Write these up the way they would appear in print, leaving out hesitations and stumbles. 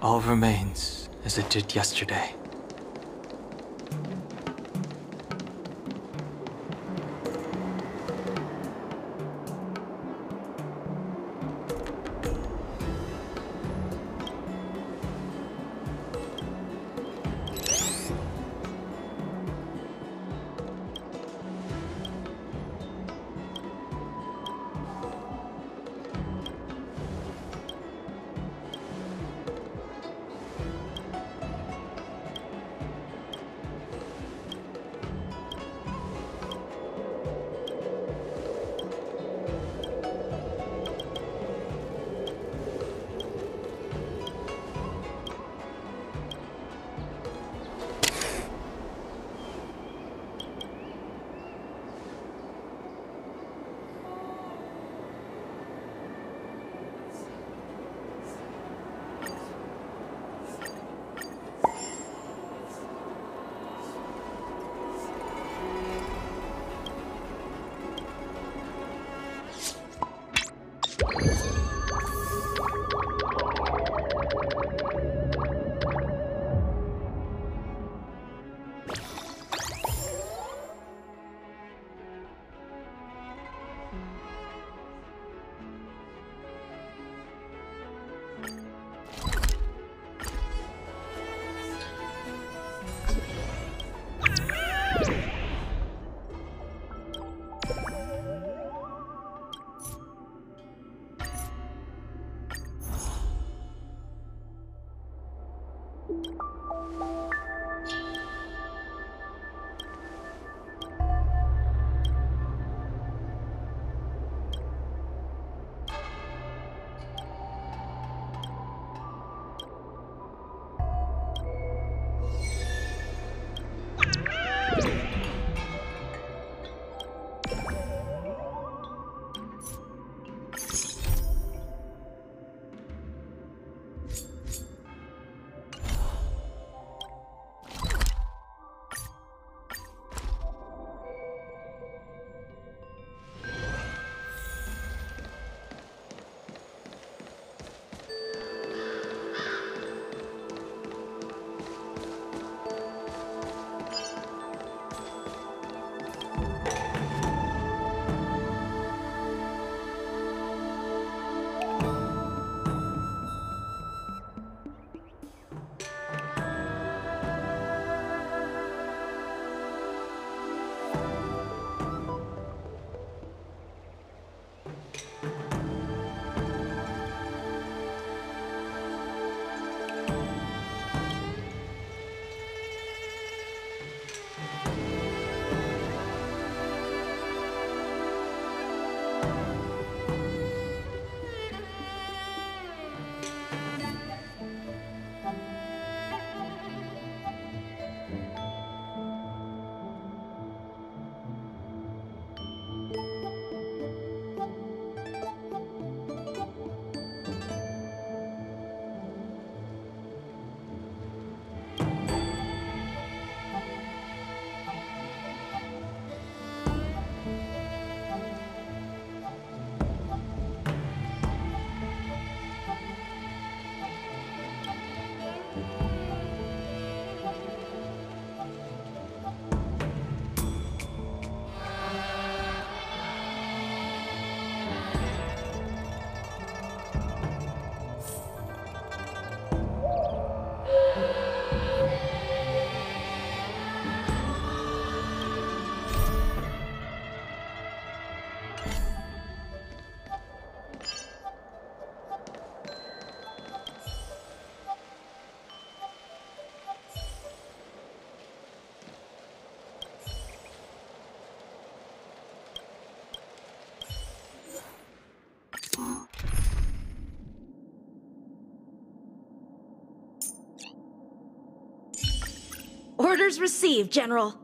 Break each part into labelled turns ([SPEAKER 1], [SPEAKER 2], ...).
[SPEAKER 1] All remains as it did yesterday.
[SPEAKER 2] Orders received, General.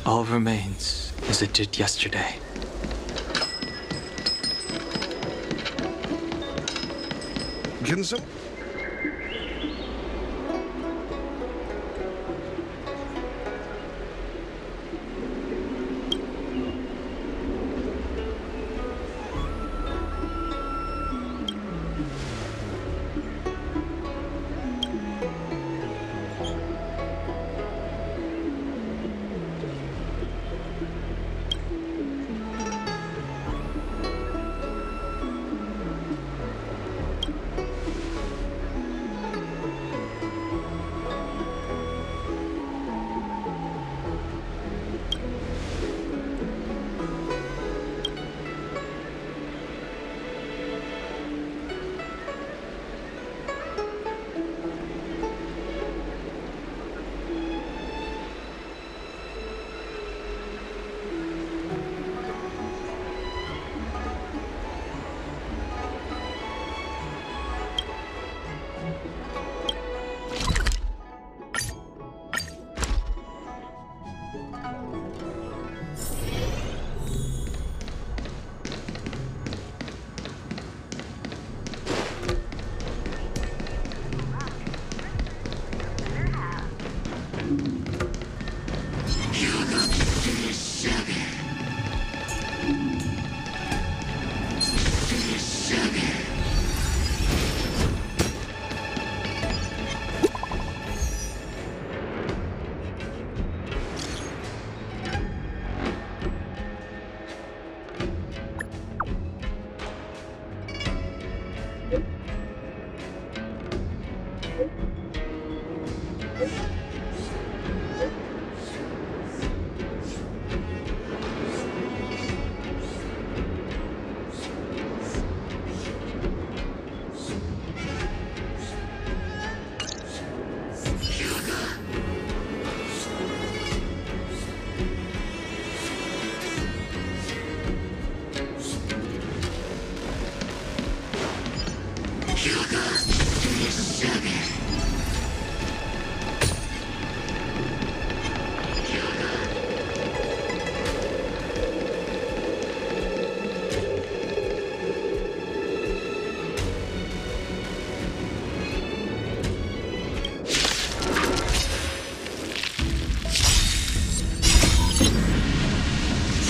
[SPEAKER 1] All remains as it did yesterday.
[SPEAKER 2] Ginzo?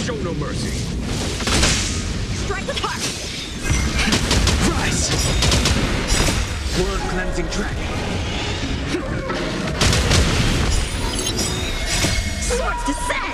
[SPEAKER 2] Show no mercy.
[SPEAKER 3] Strike with heart!
[SPEAKER 2] Rise! Blood-cleansing dragon.
[SPEAKER 3] Swords descend!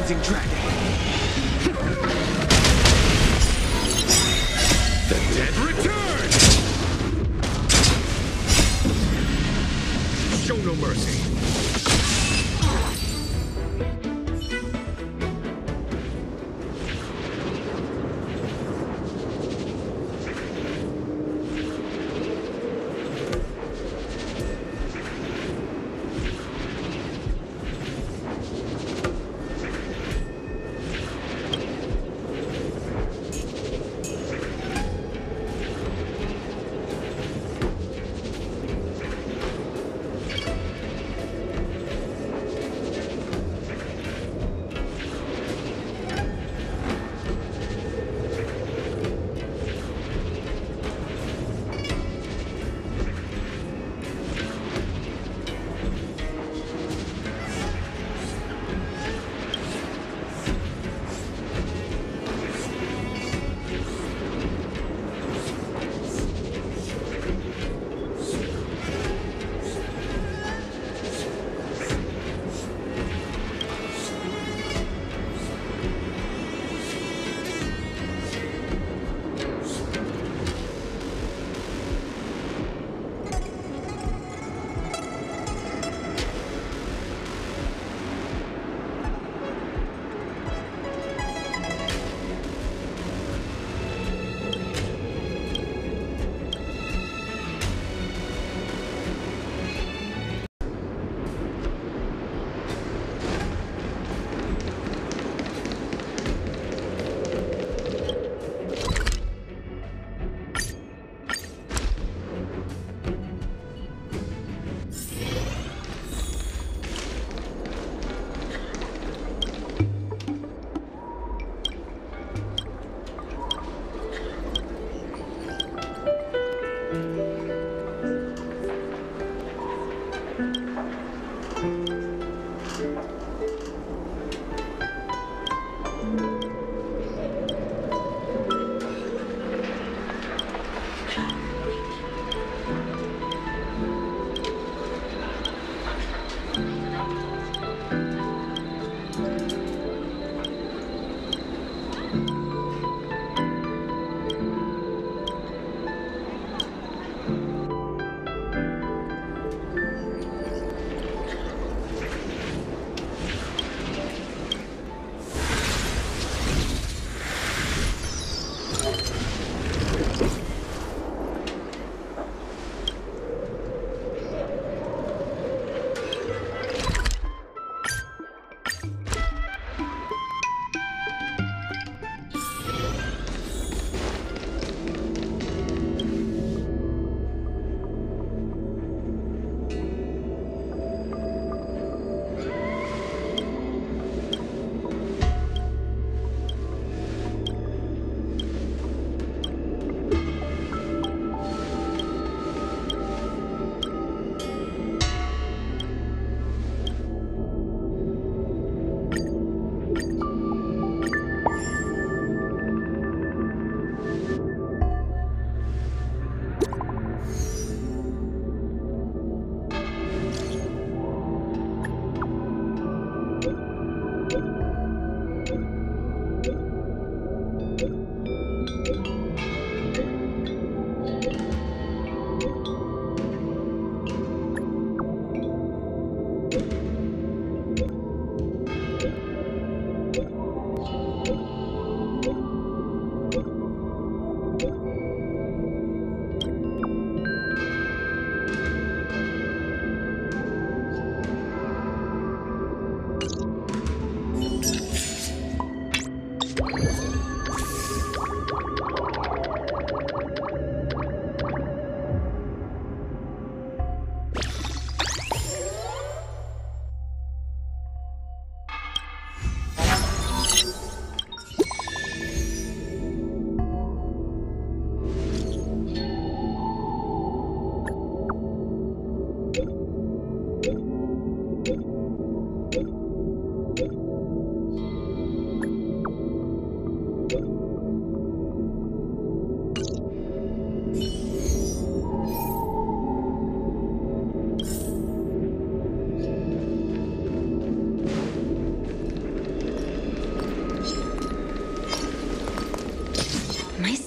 [SPEAKER 2] Amazing dragon. The dead return. Show no mercy.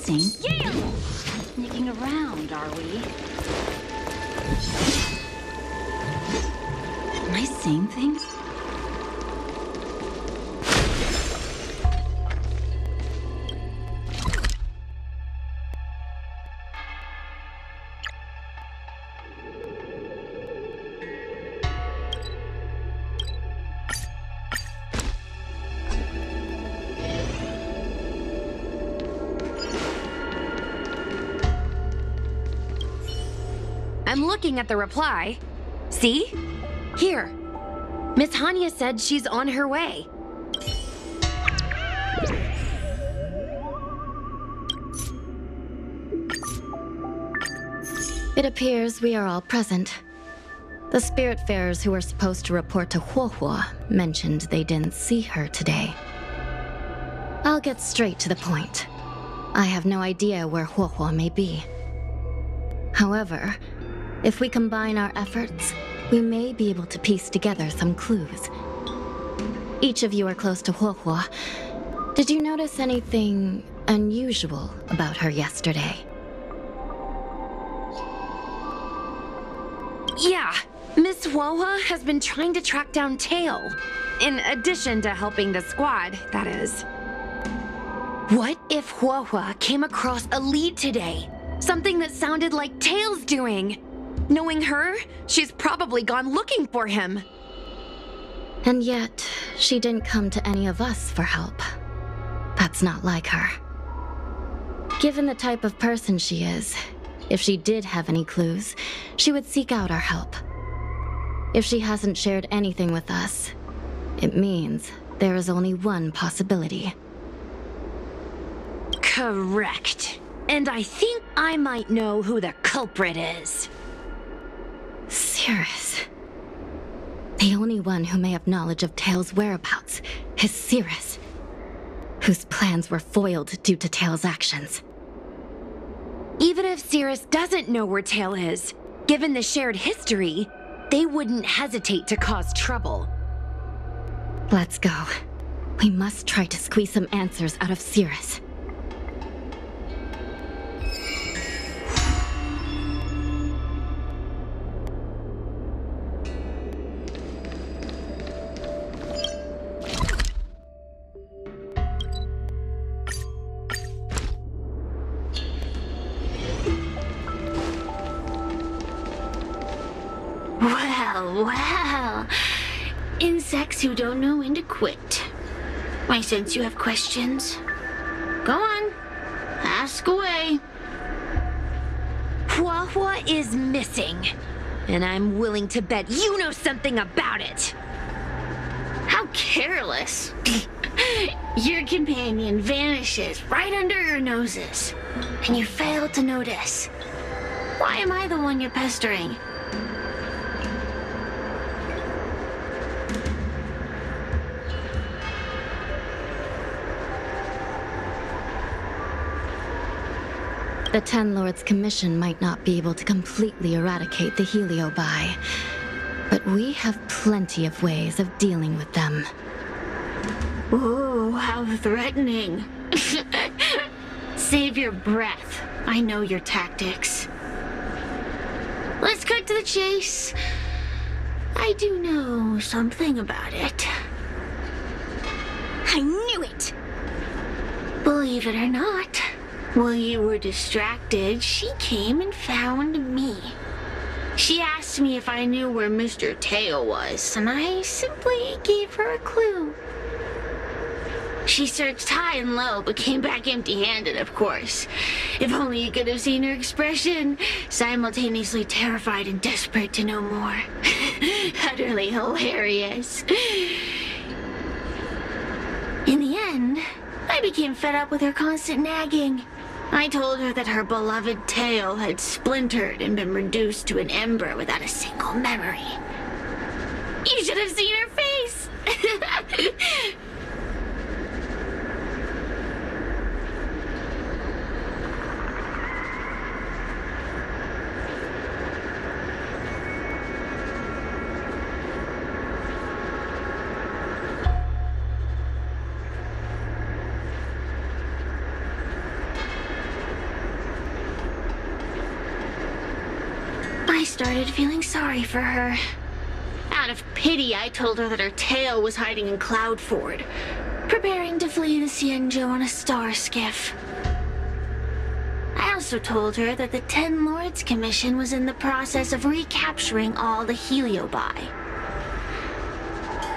[SPEAKER 3] Interesting. Yeah! Sneaking around, are we? Am I seeing things?
[SPEAKER 4] I'm looking at the reply. See? Here. Miss Hanya said she's on her way.
[SPEAKER 5] It appears we are all present. The Spiritfarers who were supposed to report to Huohuo mentioned they didn't see her today. I'll get straight to the point. I have no idea where Huohuo may be. However, if we combine our efforts, we may be able to piece together some clues. Each of you are close to Huohuo. Did you notice anything unusual about her yesterday?
[SPEAKER 4] Yeah, Miss Huohua has been trying to track down Tail. In addition to helping the squad, that is. What if Huohua came across a lead today? Something that sounded like Tail's doing. Knowing her, she's probably gone looking for him.
[SPEAKER 5] And yet, she didn't come to any of us for help. That's not like her. Given the type of person she is, if she did have any clues, she would seek out our help. If she hasn't shared anything with us, it means there is only one possibility.
[SPEAKER 4] Correct. And I think I might know who the culprit is.
[SPEAKER 5] Cirrus. The only one who may have knowledge of Tail's whereabouts is Cirrus, whose plans were foiled due to Tail's actions.
[SPEAKER 4] Even if Cirrus doesn't know where Tail is, given the shared history, they wouldn't hesitate to cause trouble.
[SPEAKER 5] Let's go. We must try to squeeze some answers out of Cirrus.
[SPEAKER 6] Well. Insects who don't know when to quit. I sense you have questions. Go on. Ask away.
[SPEAKER 4] Huohuo is missing. And I'm willing to bet you know something about it.
[SPEAKER 6] How careless. Your companion vanishes right under your noses. And you fail to notice. Why am I the one you're pestering?
[SPEAKER 5] The Ten Lords' commission might not be able to completely eradicate the Heliobi, but we have plenty of ways of dealing with them.
[SPEAKER 6] Ooh, how threatening. Save your breath. I know your tactics. Let's cut to the chase. I do know something about it.
[SPEAKER 3] I knew it!
[SPEAKER 6] Believe it or not, while you were distracted, she came and found me. She asked me if I knew where Mr. Tail was, and I simply gave her a clue. She searched high and low, but came back empty-handed, of course. If only you could have seen her expression, simultaneously terrified and desperate to know more. Utterly hilarious. In the end, I became fed up with her constant nagging. I told her that her beloved Tail had splintered and been reduced to an ember without a single memory. You should have seen her face! started feeling sorry for her. Out of pity, I told her that her tail was hiding in Cloudford, preparing to flee the Xianzhou on a star skiff. I also told her that the Ten Lords Commission was in the process of recapturing all the Heliobi.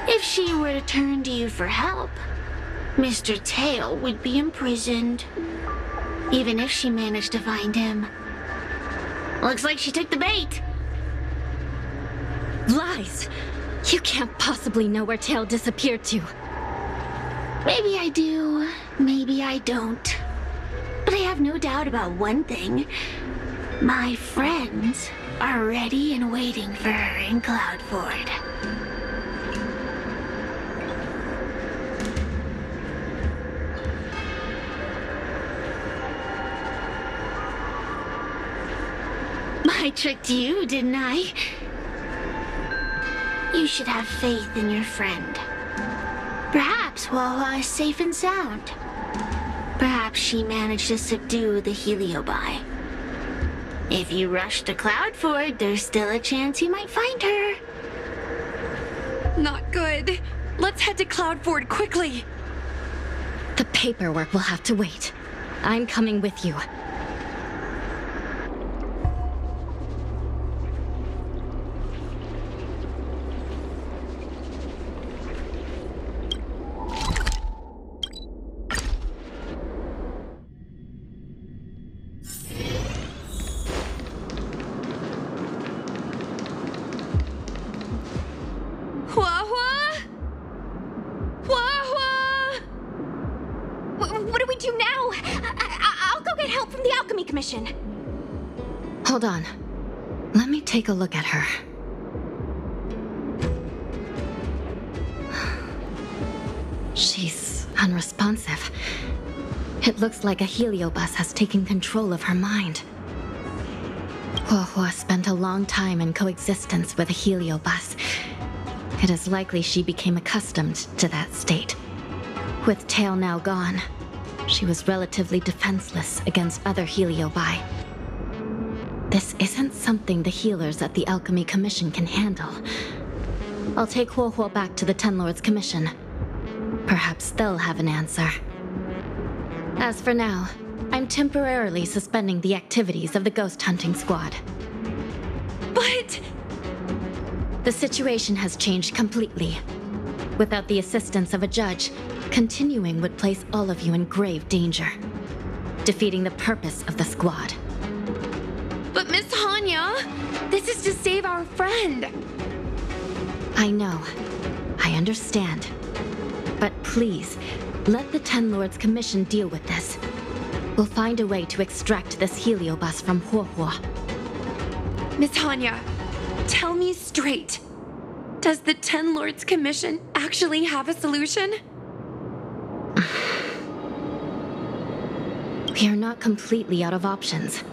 [SPEAKER 6] If she were to turn to you for help, Mr. Tail would be imprisoned, even if she managed to find him. Looks like she took the bait.
[SPEAKER 5] Lies! You can't possibly know where Tail disappeared to.
[SPEAKER 6] Maybe I do, maybe I don't. But I have no doubt about one thing. My friends are ready and waiting for her in Cloudford. I tricked you, didn't I? You should have faith in your friend. Perhaps Huahua is safe and sound. Perhaps she managed to subdue the Heliobi. If you rush to Cloudford, there's still a chance you might find her.
[SPEAKER 4] Not good. Let's head to Cloudford quickly.
[SPEAKER 5] The paperwork will have to wait. I'm coming with you.
[SPEAKER 4] What do we do now? I'll go get help from the Alchemy Commission.
[SPEAKER 5] Hold on. Let me take a look at her. She's unresponsive. It looks like a heliobus has taken control of her mind. Huahua spent a long time in coexistence with a heliobus. It is likely she became accustomed to that state. With Tail now gone, she was relatively defenseless against other heliobi. This isn't something the healers at the Alchemy Commission can handle. I'll take Huahua back to the Ten Lords Commission. Perhaps they'll have an answer. As for now, I'm temporarily suspending the activities of the ghost hunting squad.
[SPEAKER 4] But...
[SPEAKER 5] The situation has changed completely. Without the assistance of a judge, continuing would place all of you in grave danger, defeating the purpose of the squad.
[SPEAKER 4] But Miss Hanya, this is to save our friend.
[SPEAKER 5] I know. I understand. But please, let the Ten Lords Commission deal with this. We'll find a way to extract this heliobus from Huahua.
[SPEAKER 4] Miss Hanya, tell me straight. Does the Ten Lords Commission actually have a solution?
[SPEAKER 5] We are not completely out of options.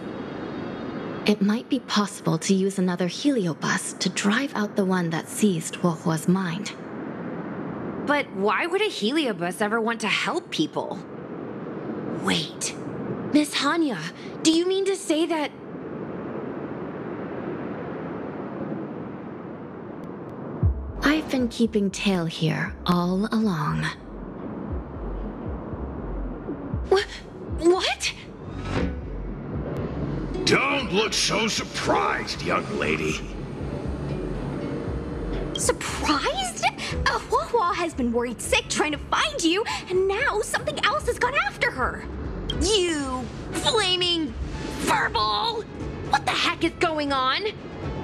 [SPEAKER 5] It might be possible to use another heliobus to drive out the one that seized Huahua's mind.
[SPEAKER 4] But why would a heliobus ever want to help people? Wait, Miss Hanya, do you mean to say that...
[SPEAKER 5] I've been keeping Tail here all along.
[SPEAKER 4] What?
[SPEAKER 2] Don't look so surprised, young lady.
[SPEAKER 7] Surprised? Huahua has been worried sick trying to find you, and now something else has gone after her.
[SPEAKER 4] You flaming furball! What the heck is going on?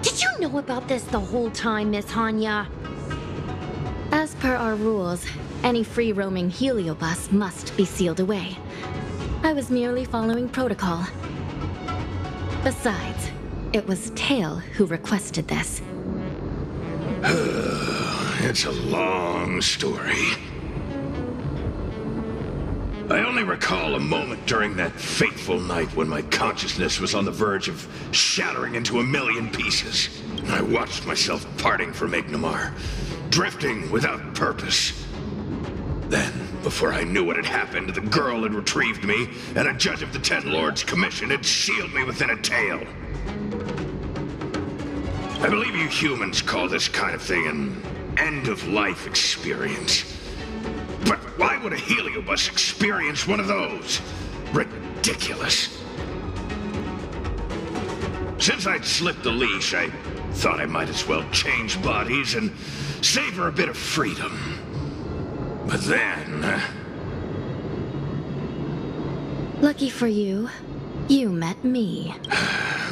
[SPEAKER 4] Did you know about this the whole time, Miss Hanya?
[SPEAKER 5] As per our rules, any free-roaming heliobus must be sealed away. I was merely following protocol. Besides, it was Tail who requested this.
[SPEAKER 2] It's a long story. I only recall a moment during that fateful night when my consciousness was on the verge of shattering into a million pieces. I watched myself parting from Ignamar, drifting without purpose. Then, before I knew what had happened, the girl had retrieved me, and a judge of the Ten Lords Commission had sealed me within a tail. I believe you humans call this kind of thing an end-of-life experience. But why would a heliobus experience one of those? Ridiculous. Since I'd slipped the leash, I thought I might as well change bodies and savor a bit of freedom. But then...
[SPEAKER 5] Lucky for you, you met me.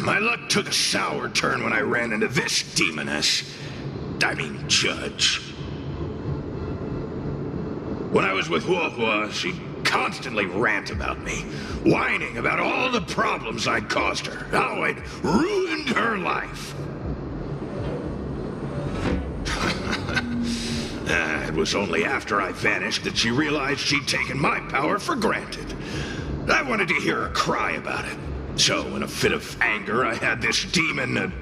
[SPEAKER 2] my luck took a sour turn when I ran into this demoness. I mean, judge. When I was with Huohua, she constantly rant about me, whining about all the problems I'd caused her, how I'd ruined her life. It was only after I vanished that she realized she'd taken my power for granted. I wanted to hear her cry about it. So, in a fit of anger, I had this demon,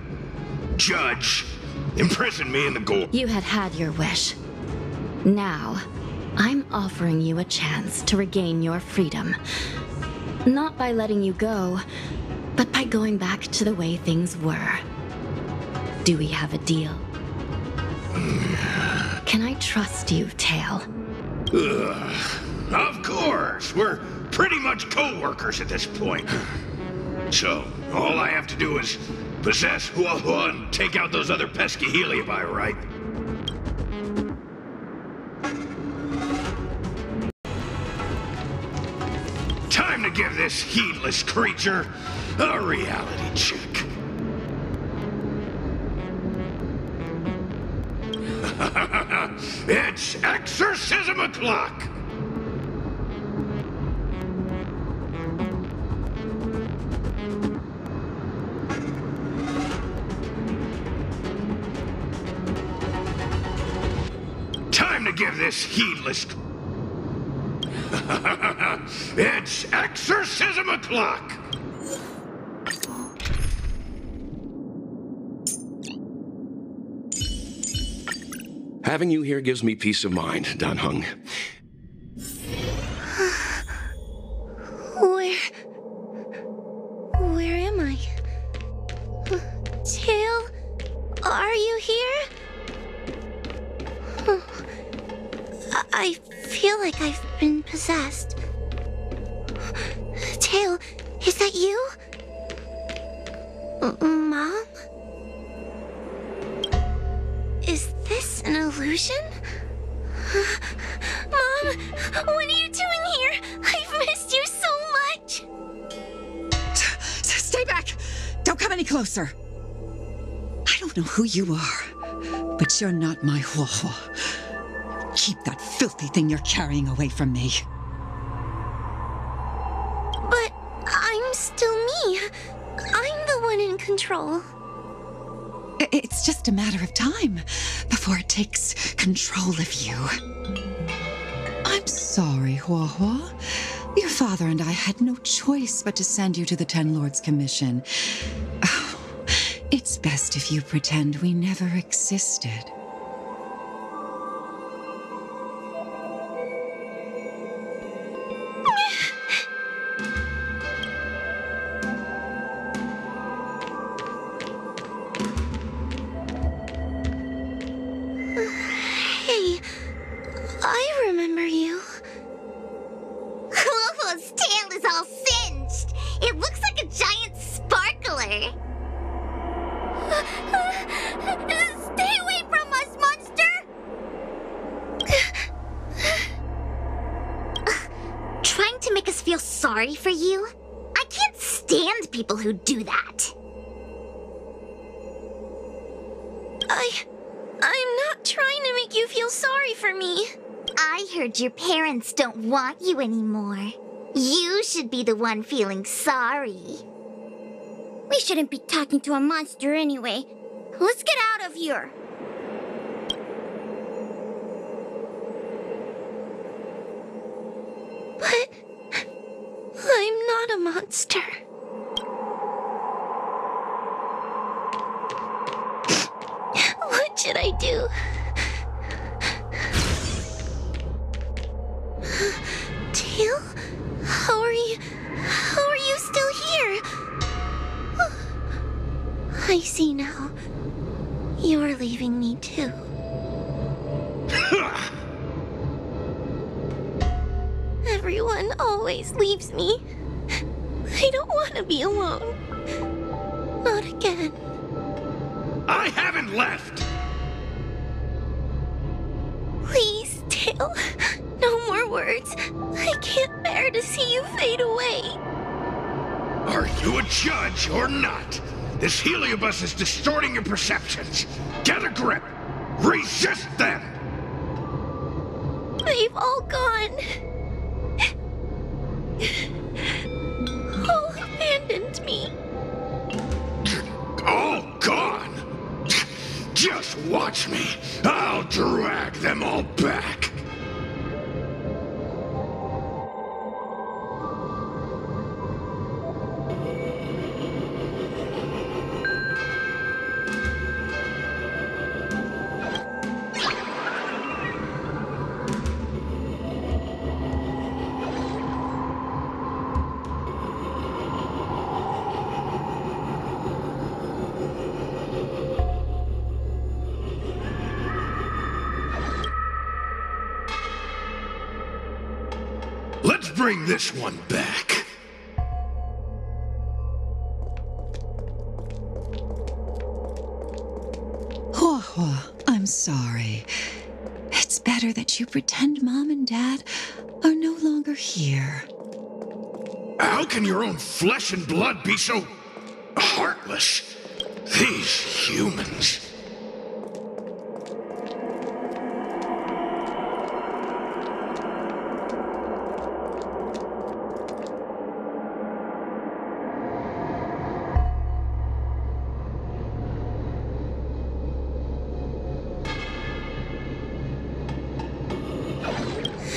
[SPEAKER 2] judge, imprison me in the gold.
[SPEAKER 5] You had your wish. Now, I'm offering you a chance to regain your freedom. Not by letting you go, but by going back to the way things were. Do we have a deal? Can I trust you, Tail?
[SPEAKER 2] Of course! We're pretty much co-workers at this point. So, all I have to do is possess Huohua and take out those other pesky heliobi, right? Time to give this heedless creature a reality check. It's exorcism o'clock! Time to give this heedless... It's exorcism o'clock!
[SPEAKER 8] Having you here gives me peace of mind, Dan Heng.
[SPEAKER 6] Where am I? Tail? Are you here? I feel like I've been possessed. Tail, is that you? Mom? Is this an illusion? Mom, what are you doing here? I've missed you so much.
[SPEAKER 9] Stay back! Don't come any closer. I don't know who you are, but you're not my Huohua. Keep that filthy thing you're carrying away from me.
[SPEAKER 6] But I'm still me. I'm the one in control.
[SPEAKER 9] It's just a matter of time before it takes control of you. I'm sorry, Huohua. Your father and I had no choice but to send you to the Ten Lords Commission. Oh, it's best if you pretend we never existed.
[SPEAKER 6] Hey, I remember you.
[SPEAKER 7] Huohua's tail is all singed. It looks like a giant sparkler. Stay away from us, monster! Trying to make us feel sorry for you? I can't stand people who do that.
[SPEAKER 6] I'm not trying to make you feel sorry for me.
[SPEAKER 7] I heard your parents don't want you anymore. You should be the one feeling sorry. We shouldn't be talking to a monster anyway. Let's get out of here.
[SPEAKER 6] But I'm not a monster. What should I do? Tail? How are you still here? I see now.
[SPEAKER 7] You're leaving me too. Everyone always leaves me. I don't want to be alone. Not again.
[SPEAKER 2] I haven't left!
[SPEAKER 7] Please, Tail. No more words. I can't bear to see you fade away.
[SPEAKER 2] Are you a judge or not? This heliobus is distorting your perceptions. Get a grip. Resist them.
[SPEAKER 7] They've all gone. All abandoned me.
[SPEAKER 2] All gone? Just watch me. I'll drag them all back. Let's bring this one back.
[SPEAKER 9] Hua, I'm sorry. It's better that you pretend Mom and Dad are no longer here.
[SPEAKER 2] How can your own flesh and blood be so heartless? These humans.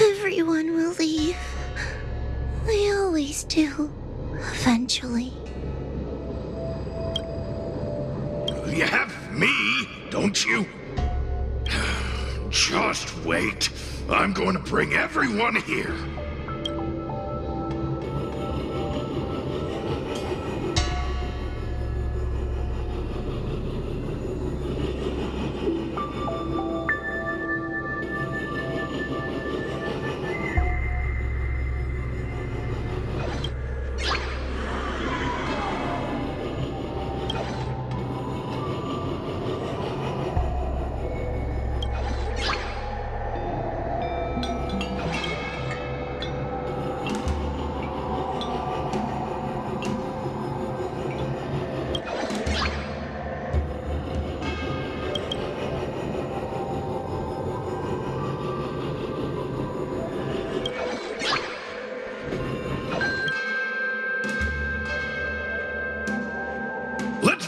[SPEAKER 7] Everyone will leave. They always do. Eventually.
[SPEAKER 2] You have me, don't you? Just wait. I'm going to bring everyone here.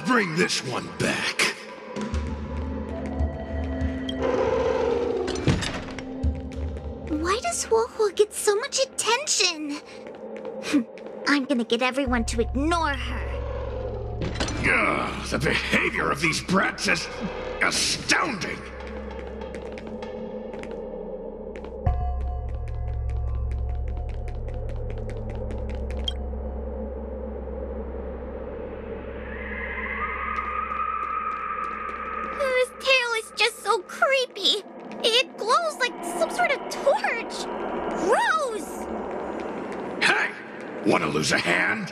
[SPEAKER 2] Bring this one back.
[SPEAKER 7] Why does Huohuo get so much attention? I'm gonna get everyone to ignore her.
[SPEAKER 2] Ugh, the behavior of these brats is astounding.
[SPEAKER 7] Creepy. It glows like some sort of torch. Gross!
[SPEAKER 2] Hey! Wanna lose a hand?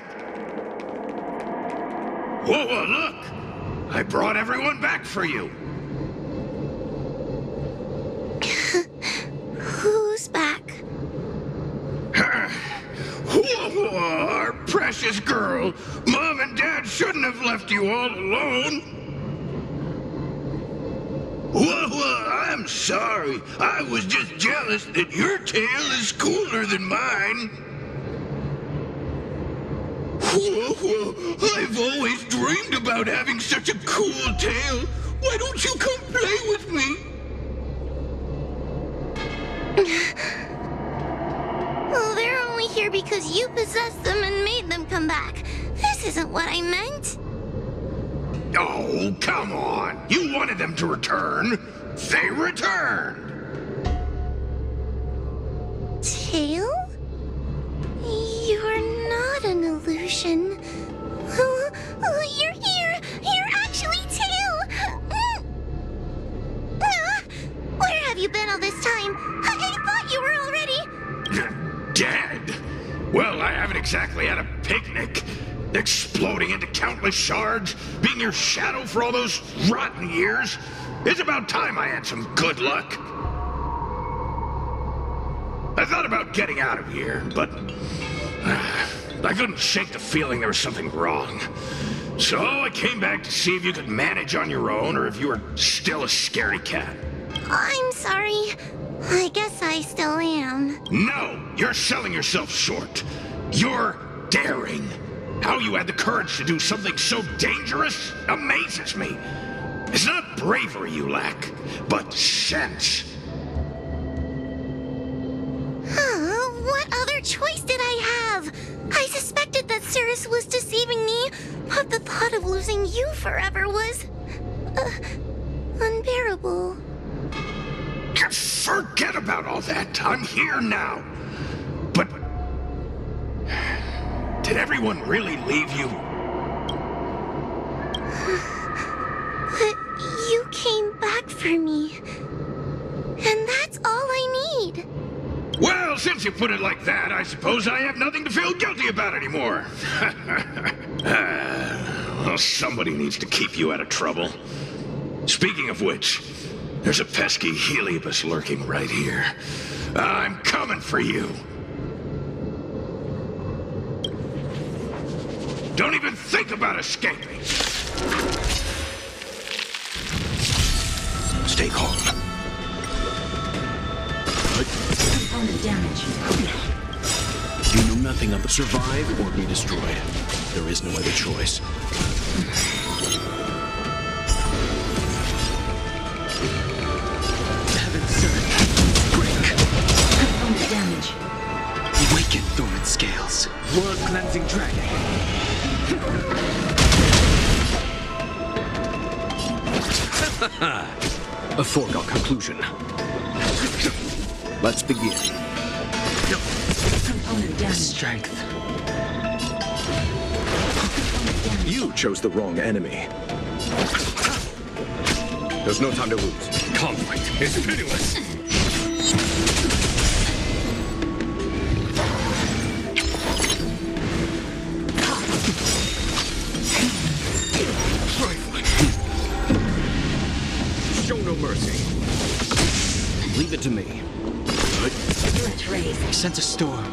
[SPEAKER 2] Whoa, look! I brought everyone back for you.
[SPEAKER 7] Who's back?
[SPEAKER 2] Whoa, our precious girl. Mom and Dad shouldn't have left you all alone. Whoa, I'm sorry. I was just jealous that your tail is cooler than mine. Whoa, I've always dreamed about having such a cool tail. Why don't you come play with me?
[SPEAKER 7] Well, they're only here because you possessed them and made them come back. This isn't what I meant.
[SPEAKER 2] Oh, come on. You wanted them to return. They returned.
[SPEAKER 7] Tail? You're not an illusion. You're here. You're actually Tail. you been all this time? I thought you were already...
[SPEAKER 2] Dead? Well, I haven't exactly had a picnic. Exploding into countless shards, being your shadow for all those rotten years. It's about time I had some good luck. I thought about getting out of here, but I couldn't shake the feeling there was something wrong. So I came back to see if you could manage on your own, or if you were still a scaredy cat.
[SPEAKER 7] I'm sorry. I guess I still am.
[SPEAKER 2] No, you're selling yourself short. You're daring. How you had the courage to do something so dangerous amazes me. It's not bravery you lack, but sense.
[SPEAKER 7] What other choice did I have? I suspected that Cirrus was deceiving me, but the thought of losing you forever was... unbearable.
[SPEAKER 2] Forget about all that. I'm here now. But... did everyone really leave you?
[SPEAKER 7] But you came back for me. And that's all I need.
[SPEAKER 2] Well, since you put it like that, I suppose I have nothing to feel guilty about anymore. Well, somebody needs to keep you out of trouble. Speaking of which, there's a pesky Heliobus lurking right here. I'm coming for you. Don't even think about escaping.
[SPEAKER 8] Stay calm.
[SPEAKER 3] Component damage.
[SPEAKER 8] You know nothing of the survive or be destroyed. There is no other choice.
[SPEAKER 1] Heaven surge. Break.
[SPEAKER 3] Component damage.
[SPEAKER 1] Awaken dormant scales. World cleansing dragon.
[SPEAKER 8] A foregone conclusion. Let's begin.
[SPEAKER 3] Component damage.
[SPEAKER 1] Strength.
[SPEAKER 8] You chose the wrong enemy. There's no time to lose.
[SPEAKER 2] Conflict is pitiless.
[SPEAKER 8] Show no mercy. Leave it to me.
[SPEAKER 3] Let's raise.
[SPEAKER 1] Sense a storm.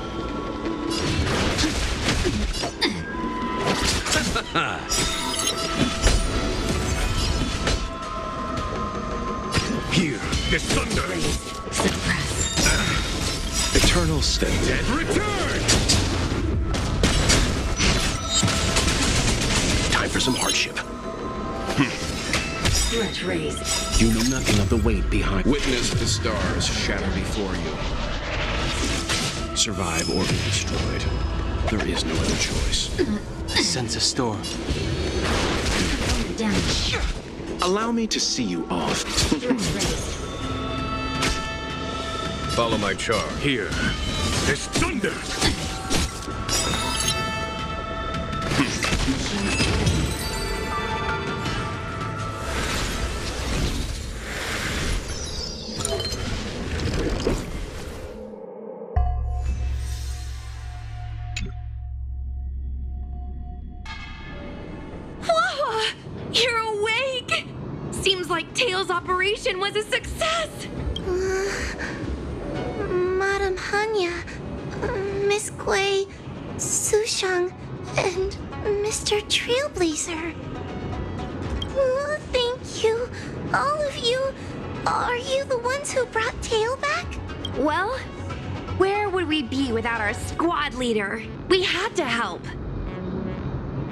[SPEAKER 2] Here, the thunder.
[SPEAKER 3] Suppress.
[SPEAKER 8] Eternal state.
[SPEAKER 2] Dead return!
[SPEAKER 8] Time for some hardship.
[SPEAKER 3] Let's raise.
[SPEAKER 8] You know nothing of the weight behind. Witness the stars shatter before you. Survive or be destroyed. There is no other choice.
[SPEAKER 1] Sense a storm.
[SPEAKER 3] Component damage.
[SPEAKER 8] Allow me to see you off.
[SPEAKER 3] Let's raise.
[SPEAKER 8] Follow my charm.
[SPEAKER 2] Here, there's thunder!
[SPEAKER 4] You're awake! Seems like Tails' operation was a success!
[SPEAKER 7] Madame Hanya, Miss Gui, Sushang, and Mr. Trailblazer. Oh, thank you, all of you. Are you the ones who brought Tail back?
[SPEAKER 4] Well, where would we be without our squad leader? We had to help.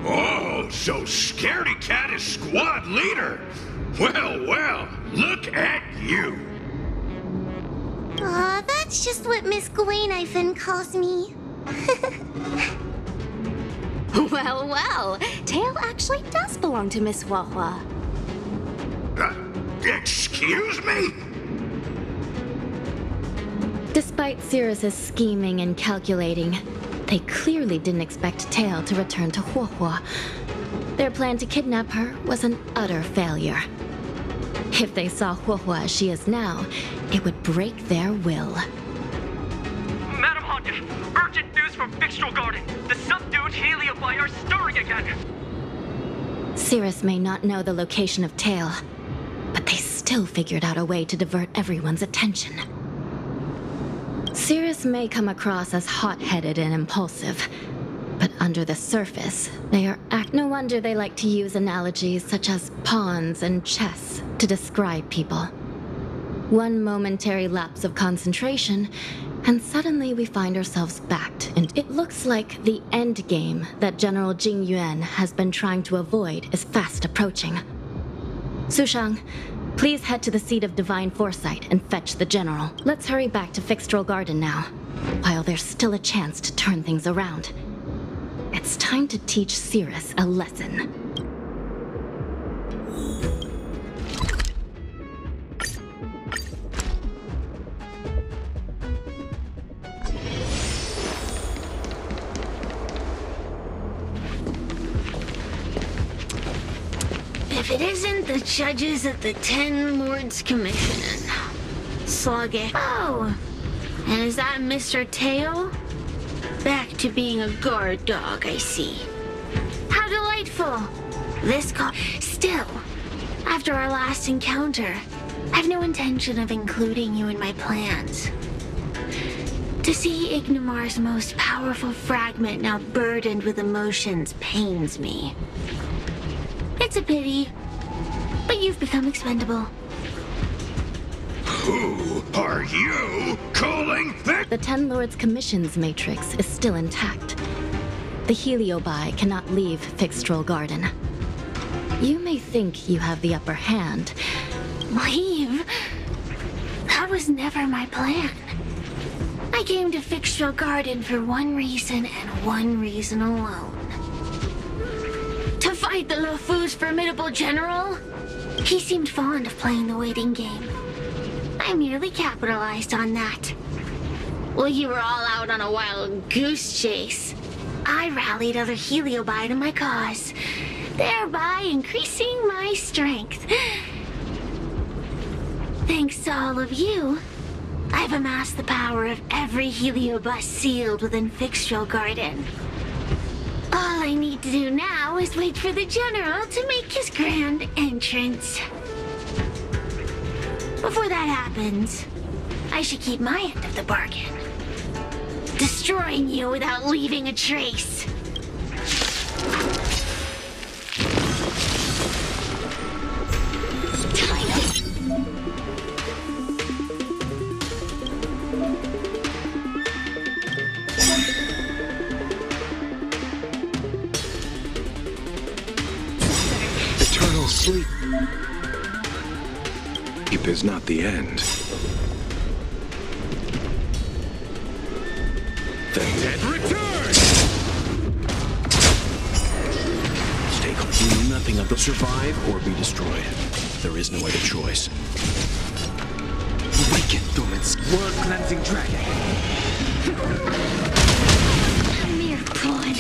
[SPEAKER 2] Oh, so Scaredy Cat is squad leader. Well, well, look at you.
[SPEAKER 7] That's just what Miss Gwainifin calls me.
[SPEAKER 4] Well, well, Tail actually does belong to Miss Wawa.
[SPEAKER 2] Excuse me?
[SPEAKER 5] Despite Cirrus's scheming and calculating, they clearly didn't expect Tail to return to Huohuo. Their plan to kidnap her was an utter failure. If they saw Huohua as she is now, it would break their will.
[SPEAKER 10] Madam Hanya, urgent news from Fixtural Garden. The subdued Heliobi are stirring again.
[SPEAKER 5] Cirrus may not know the location of Tail, but they still figured out a way to divert everyone's attention. Cirrus may come across as hot-headed and impulsive, but under the surface, they are no wonder they like to use analogies such as pawns and chess to describe people. One momentary lapse of concentration, and suddenly we find ourselves backed, and it looks like the end game that General Jing Yuan has been trying to avoid is fast approaching. Sushang, please head to the seat of Divine Foresight and fetch the General. Let's hurry back to Fixtural Garden now, while there's still a chance to turn things around. It's time to teach Cirrus a lesson.
[SPEAKER 6] If it isn't the judges at the Ten Lords Commission. Sluggish. Oh, and is that Mr. Tail? Back to being a guard dog, I see. How delightful! This Still, after our last encounter, I've no intention of including you in my plans. To see Ignimar's most powerful fragment now burdened with emotions pains me. It's a pity, but you've become expendable.
[SPEAKER 2] Who are you calling that?
[SPEAKER 5] The Ten Lords Commission's matrix is still intact. The Heliobi cannot leave Fixtural Garden. You may think you have the upper hand.
[SPEAKER 6] Leave? That was never my plan. I came to Fixtural Garden for one reason and one reason alone. To fight the Luofu's formidable general? He seemed fond of playing the waiting game. I merely capitalized on that. While you were all out on a wild goose chase, I rallied other Heliobi to my cause, thereby increasing my strength. Thanks to all of you, I've amassed the power of every Heliobus sealed within Fixtural Garden. All I need to do now is wait for the General to make his grand entrance. Before that happens, I should keep my end of the bargain. Destroying you without leaving a trace.
[SPEAKER 2] Eternal sleep. Sleep is not the end. The dead return!
[SPEAKER 8] Stay calm. You know nothing of the survive or be destroyed. There is no other choice.
[SPEAKER 1] Awaken, Dormant's world-cleansing dragon.
[SPEAKER 6] A mere pawn.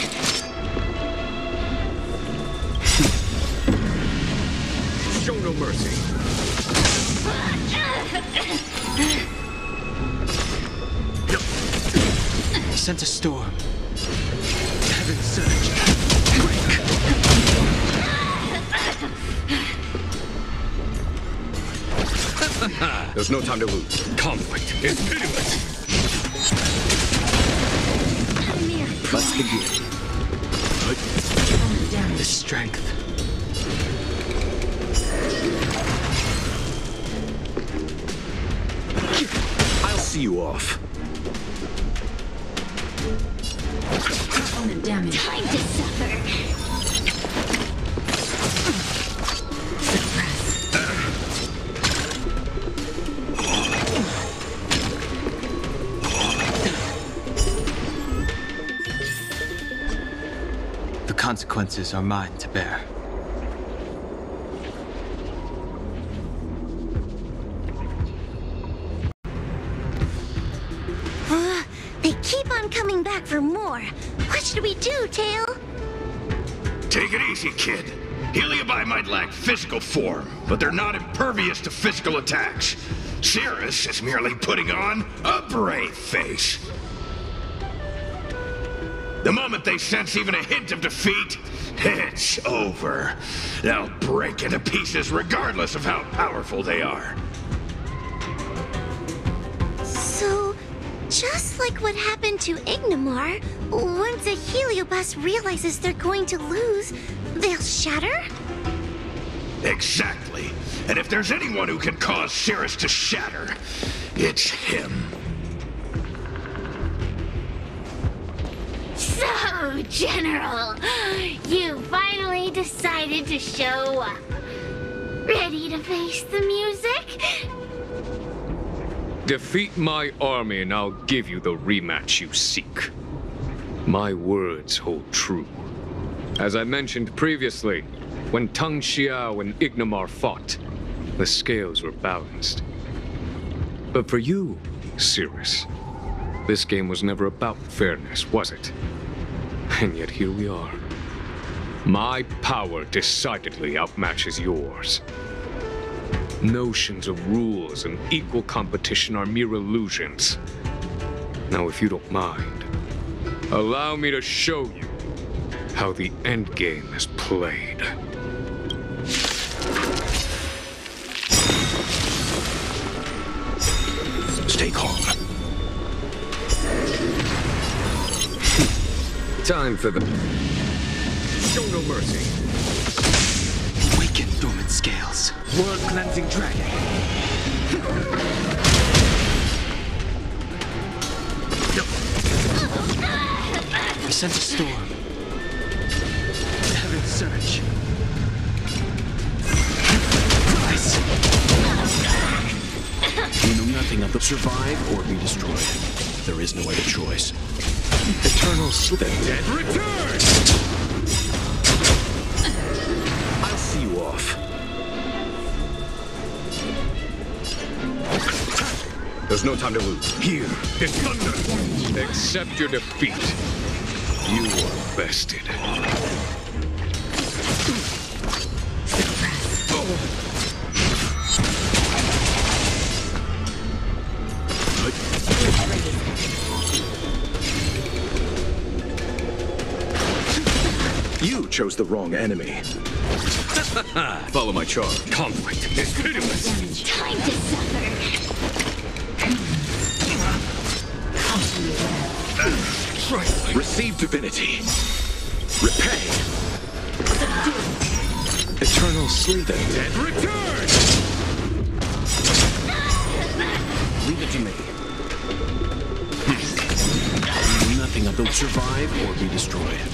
[SPEAKER 2] Show no mercy.
[SPEAKER 1] Sense a storm. Heaven surge. Break.
[SPEAKER 2] There's no time to lose. Conflict is pitiless.
[SPEAKER 8] Let's begin.
[SPEAKER 1] The strength.
[SPEAKER 8] I'll see you off.
[SPEAKER 3] Damage.
[SPEAKER 6] Time to suffer.
[SPEAKER 1] The consequences are mine to bear.
[SPEAKER 7] They keep on coming back for more. What should we do, Tail?
[SPEAKER 2] Take it easy, kid. Heliobi might lack physical form, but they're not impervious to physical attacks. Cirrus is merely putting on a brave face. The moment they sense even a hint of defeat, it's over. They'll break into pieces regardless of how powerful they are.
[SPEAKER 7] So, just like what happened to Ignimar, once a Heliobus realizes they're going to lose, they'll shatter?
[SPEAKER 2] Exactly. And if there's anyone who can cause Cirrus to shatter, it's him.
[SPEAKER 6] So, General, you finally decided to show up. Ready to face the music?
[SPEAKER 11] Defeat my army and I'll give you the rematch you seek. My words hold true. As I mentioned previously, when Tang Xiao and Ignimar fought, the scales were balanced. But for you, Cirrus, this game was never about fairness, was it? And yet here we are. My power decidedly outmatches yours. Notions of rules and equal competition are mere illusions. Now, if you don't mind, allow me to show you how the endgame is played.
[SPEAKER 8] Stay calm.
[SPEAKER 11] Time for the... Show no mercy.
[SPEAKER 1] Awaken dormant scales. World cleansing dragon. I sent a storm. Heaven surge. Rise.
[SPEAKER 8] You know nothing of the survive or be destroyed. There is no other choice.
[SPEAKER 1] Eternal sleep.
[SPEAKER 11] The dead return!
[SPEAKER 8] I'll see you off.
[SPEAKER 11] There's no time to lose. Here is thunder! Accept your defeat. You are bested.
[SPEAKER 8] You chose the wrong enemy. Follow my charm.
[SPEAKER 11] Conflict is pitiless.
[SPEAKER 6] Time to suffer.
[SPEAKER 8] Receive divinity. Repay.
[SPEAKER 1] Eternal sleep.
[SPEAKER 11] The dead return!
[SPEAKER 8] Leave it to me. You know nothing of the survive or be destroyed.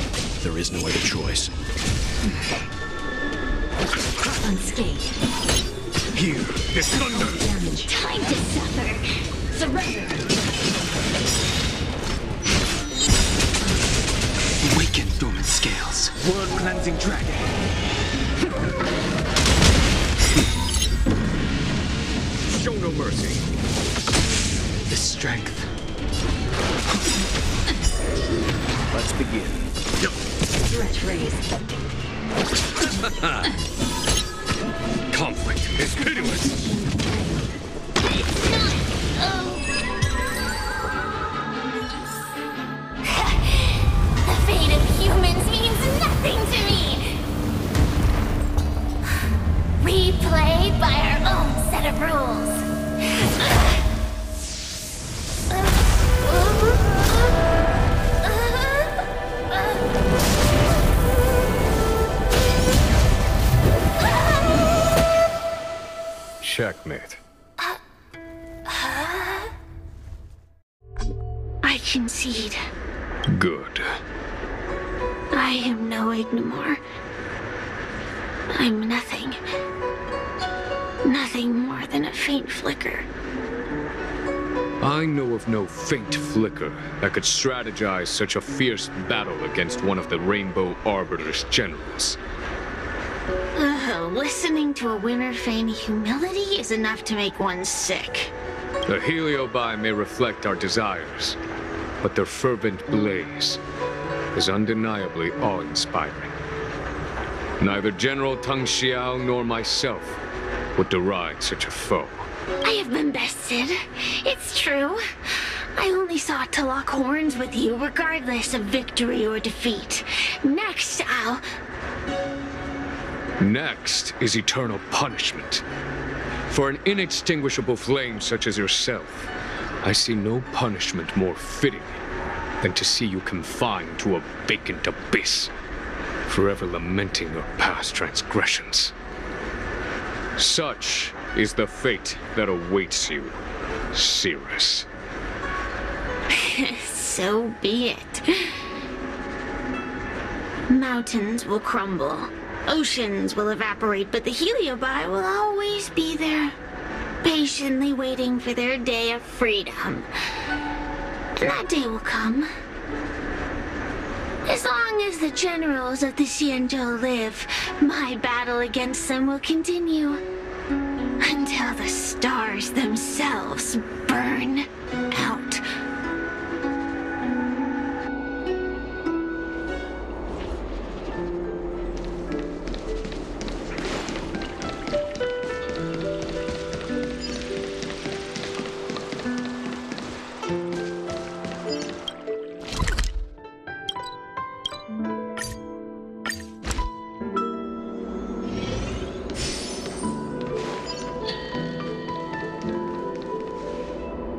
[SPEAKER 8] There is no other choice.
[SPEAKER 3] Unscathed.
[SPEAKER 11] Here is thunder!
[SPEAKER 3] Damage.
[SPEAKER 6] Time to suffer.
[SPEAKER 3] Surrender.
[SPEAKER 1] Awaken dormant scales. World cleansing dragon.
[SPEAKER 11] Show no mercy.
[SPEAKER 1] The strength.
[SPEAKER 8] Let's begin.
[SPEAKER 3] Threat raised.
[SPEAKER 11] Conflict is pitiless.
[SPEAKER 6] The fate of humans means nothing to me. We play by our own set of rules.
[SPEAKER 11] Checkmate.
[SPEAKER 6] I concede.
[SPEAKER 11] Good.
[SPEAKER 6] I am no Ignimar. I'm nothing. Nothing more than a faint flicker.
[SPEAKER 11] I know of no faint flicker that could strategize such a fierce battle against one of the Rainbow Arbiter's generals.
[SPEAKER 6] Listening to a winner feign humility is enough to make one sick.
[SPEAKER 11] The Heliobi may reflect our desires, but their fervent blaze is undeniably awe-inspiring. Neither General Tang Xiao nor myself would deride such a foe.
[SPEAKER 6] I have been bested. It's true. I only sought to lock horns with you regardless of victory or defeat. Next,
[SPEAKER 11] Next is eternal punishment. For an inextinguishable flame such as yourself, I see no punishment more fitting than to see you confined to a vacant abyss, forever lamenting your past transgressions. Such is the fate that awaits you, Cirrus.
[SPEAKER 6] So be it. Mountains will crumble. Oceans will evaporate, but the Heliobi will always be there, patiently waiting for their day of freedom. And that day will come. As long as the generals of the Xianzhou live, my battle against them will continue. Until the stars themselves burn out.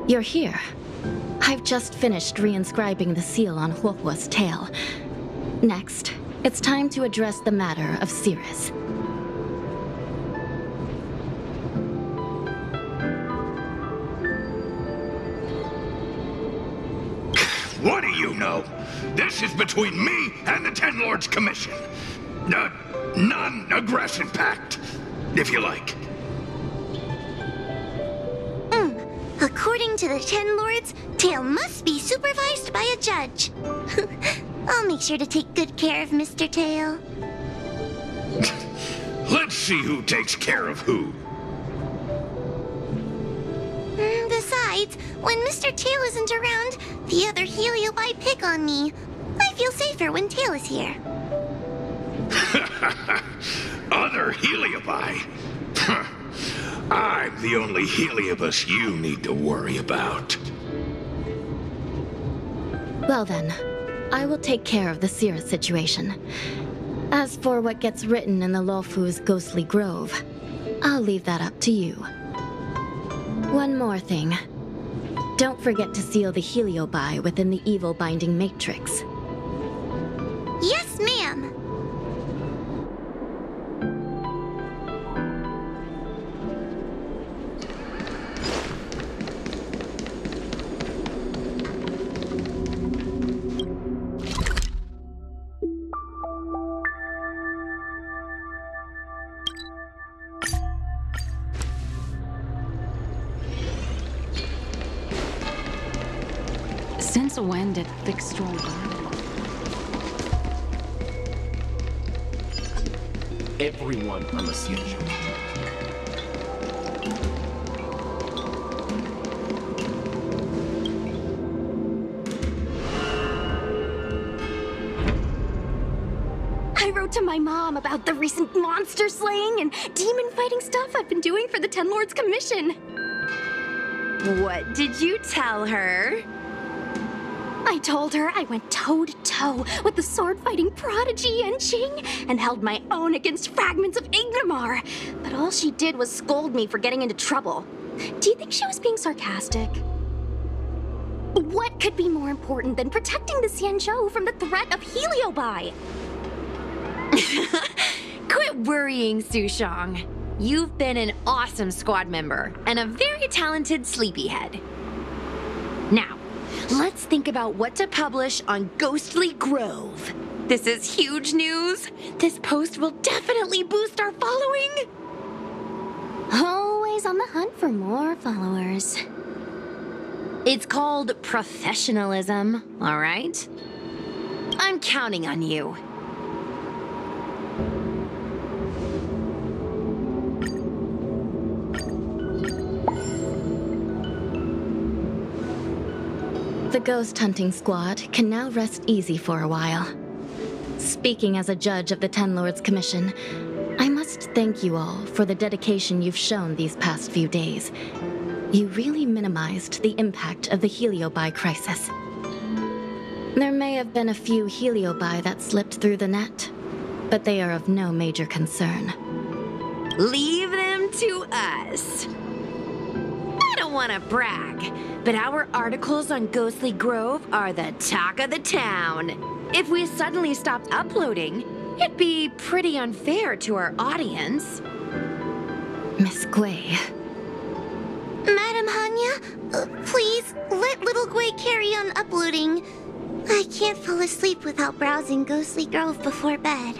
[SPEAKER 5] You're here. I've just finished reinscribing the seal on Huohuo's tail. Next, it's time to address the matter of Cirrus.
[SPEAKER 2] What do you know? This is between me and the Ten Lords Commission. A non-aggression pact, if you like.
[SPEAKER 7] According to the Ten Lords, Tail must be supervised by a judge. I'll make sure to take good care of Mr. Tail.
[SPEAKER 2] Let's see who takes care of who.
[SPEAKER 7] Besides, when Mr. Tail isn't around, the other Heliobi pick on me. I feel safer when Tail is here.
[SPEAKER 2] Other Heliobi? I'm the only Heliobus you need to worry about.
[SPEAKER 5] Well then, I will take care of the Cirrus situation. As for what gets written in the Luofu's ghostly grove, I'll leave that up to you. One more thing. Don't forget to seal the Heliobi within the evil binding matrix.
[SPEAKER 7] Yes, ma'am.
[SPEAKER 3] Since when did Fixstral Garden?
[SPEAKER 8] Everyone on the Xianzhou.
[SPEAKER 4] I wrote to my mom about the recent monster slaying and demon fighting stuff I've been doing for the Ten Lords Commission. What did you tell her? I told her I went toe-to-toe with the sword-fighting prodigy Yanqing and held my own against fragments of Ignomar. But all she did was scold me for getting into trouble. Do you think she was being sarcastic? What could be more important than protecting the Xianzhou from the threat of Heliobi? Quit worrying, Sushang. You've been an awesome squad member and a very talented sleepyhead. Now, let's think about what to publish on Ghostly Grove. This is huge news. This post will definitely boost our following. Always on the hunt for more followers. It's called professionalism, all right? I'm counting on you.
[SPEAKER 5] The ghost hunting squad can now rest easy for a while. Speaking as a judge of the Ten Lords Commission, I must thank you all for the dedication you've shown these past few days. You really minimized the impact of the Heliobi crisis. There may have been a few Heliobi that slipped through the net, but they are of no major concern.
[SPEAKER 4] Leave them to us. I don't want to brag, but our articles on Ghostly Grove are the talk of the town. If we suddenly stopped uploading, it'd be pretty unfair to our audience.
[SPEAKER 5] Miss Gui.
[SPEAKER 7] Madam Hanya, please let little Gui carry on uploading. I can't fall asleep without browsing Ghostly Grove before bed.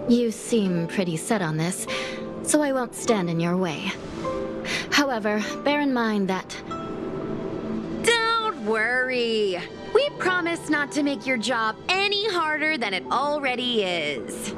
[SPEAKER 5] You seem pretty set on this, so I won't stand in your way. However, bear in mind that...
[SPEAKER 4] Don't worry. We promise not to make your job any harder than it already is.